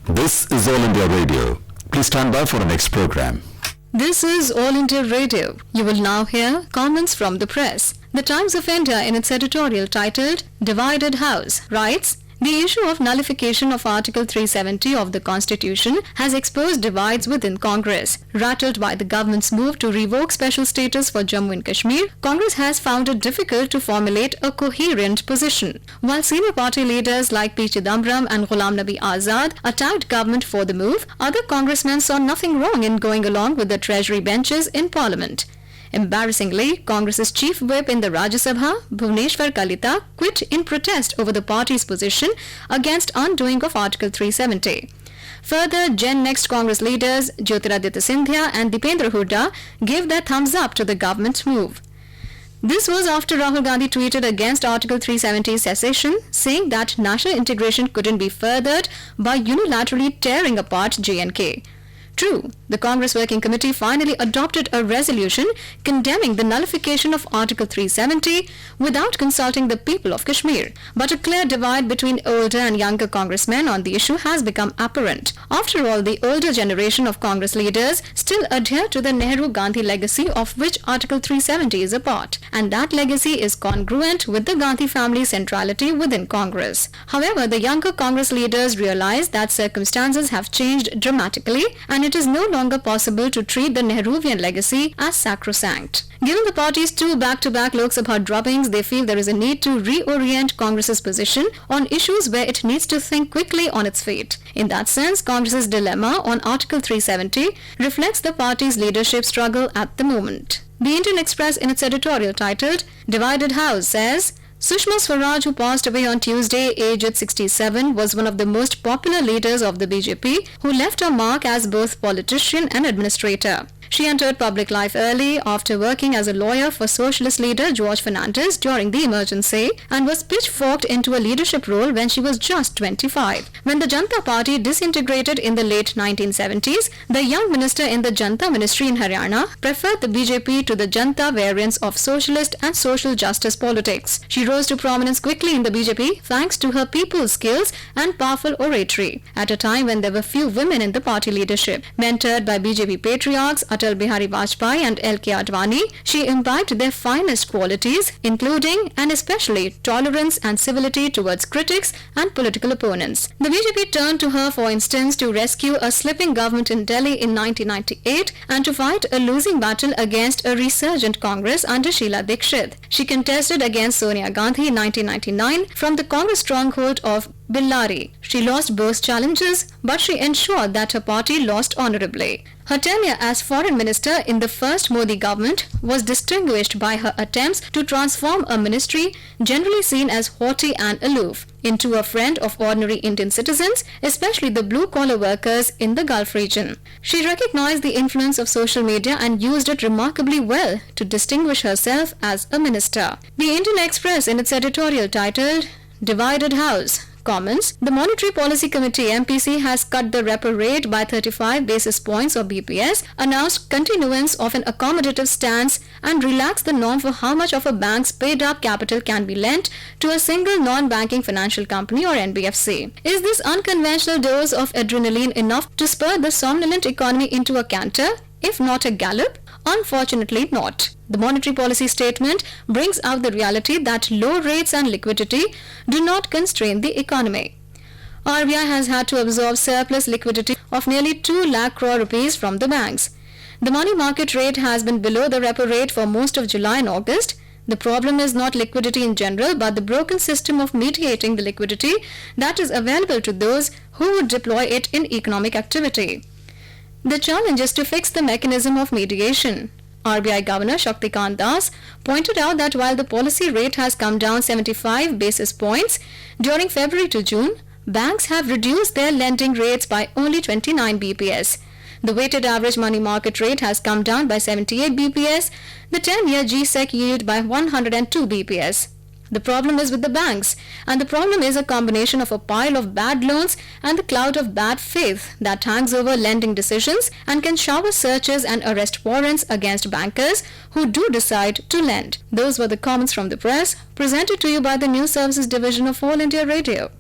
This is All India Radio. Please stand by for the next program. This is All India Radio. You will now hear comments from the press. The Times of India, in its editorial titled Divided House, writes, the issue of nullification of Article 370 of the Constitution has exposed divides within Congress. Rattled by the government's move to revoke special status for Jammu and Kashmir, Congress has found it difficult to formulate a coherent position. While senior party leaders like P. Chidambaram and Ghulam Nabi Azad attacked government for the move, other congressmen saw nothing wrong in going along with the Treasury benches in Parliament. Embarrassingly, Congress's chief whip in the Rajya Sabha, Bhuvneshwar Kalita, quit in protest over the party's position against undoing of Article 370. Further, Gen Next Congress leaders Jyotiraditya Scindia and Dipendra Hooda gave their thumbs up to the government move. This was after Rahul Gandhi tweeted against Article 370's cessation, saying that national integration couldn't be furthered by unilaterally tearing apart J&K. True, the Congress Working Committee finally adopted a resolution condemning the nullification of Article 370 without consulting the people of Kashmir. But a clear divide between older and younger congressmen on the issue has become apparent. After all, the older generation of Congress leaders still adhere to the Nehru-Gandhi legacy of which Article 370 is a part, and that legacy is congruent with the Gandhi family's centrality within Congress. However, the younger Congress leaders realize that circumstances have changed dramatically and it is no longer possible to treat the Nehruvian legacy as sacrosanct. Given the party's two back-to-back Lok Sabha droppings, they feel there is a need to reorient Congress's position on issues where it needs to think quickly on its feet. In that sense, Congress's dilemma on Article 370 reflects the party's leadership struggle at the moment. The Indian Express, in its editorial titled Divided House, says, Sushma Swaraj, who passed away on Tuesday, aged 67, was one of the most popular leaders of the BJP, who left a mark as both politician and administrator. She entered public life early after working as a lawyer for socialist leader George Fernandez during the emergency and was pitchforked into a leadership role when she was just 25. When the Janata Party disintegrated in the late 1970s, the young minister in the Janata Ministry in Haryana preferred the BJP to the Janata variants of socialist and social justice politics. She rose to prominence quickly in the BJP thanks to her people's skills and powerful oratory, at a time when there were few women in the party leadership. Mentored by BJP patriarchs Atal Bihari Vajpayee and L.K. Advani, she imbibed their finest qualities, including and especially tolerance and civility towards critics and political opponents. The BJP turned to her, for instance, to rescue a slipping government in Delhi in 1998 and to fight a losing battle against a resurgent Congress under Sheila Dikshit. She contested against Sonia Gandhi in 1999 from the Congress stronghold of Billari. She lost both challenges, but she ensured that her party lost honorably. Her tenure as foreign minister in the first Modi government was distinguished by her attempts to transform a ministry generally seen as haughty and aloof into a friend of ordinary Indian citizens, especially the blue-collar workers in the Gulf region. She recognized the influence of social media and used it remarkably well to distinguish herself as a minister. The Indian Express, in its editorial titled Divided House, comments, the Monetary Policy Committee MPC has cut the repo rate by 35 basis points or BPS, announced continuance of an accommodative stance and relaxed the norm for how much of a bank's paid-up capital can be lent to a single non-banking financial company or NBFC. Is this unconventional dose of adrenaline enough to spur the somnolent economy into a canter, if not a gallop? Unfortunately not. The monetary policy statement brings out the reality that low rates and liquidity do not constrain the economy. RBI has had to absorb surplus liquidity of nearly 2 lakh crore rupees from the banks. The money market rate has been below the repo rate for most of July and August. The problem is not liquidity in general, but the broken system of mediating the liquidity that is available to those who would deploy it in economic activity. The challenge is to fix the mechanism of mediation. RBI Governor Shaktikant Das pointed out that while the policy rate has come down 75 basis points during February to June, banks have reduced their lending rates by only 29 BPS. The weighted average money market rate has come down by 78 BPS, the 10-year G-Sec yield by 102 BPS. The problem is with the banks, and the problem is a combination of a pile of bad loans and the cloud of bad faith that hangs over lending decisions and can shower searches and arrest warrants against bankers who do decide to lend. Those were the comments from the press, presented to you by the News Services Division of All India Radio.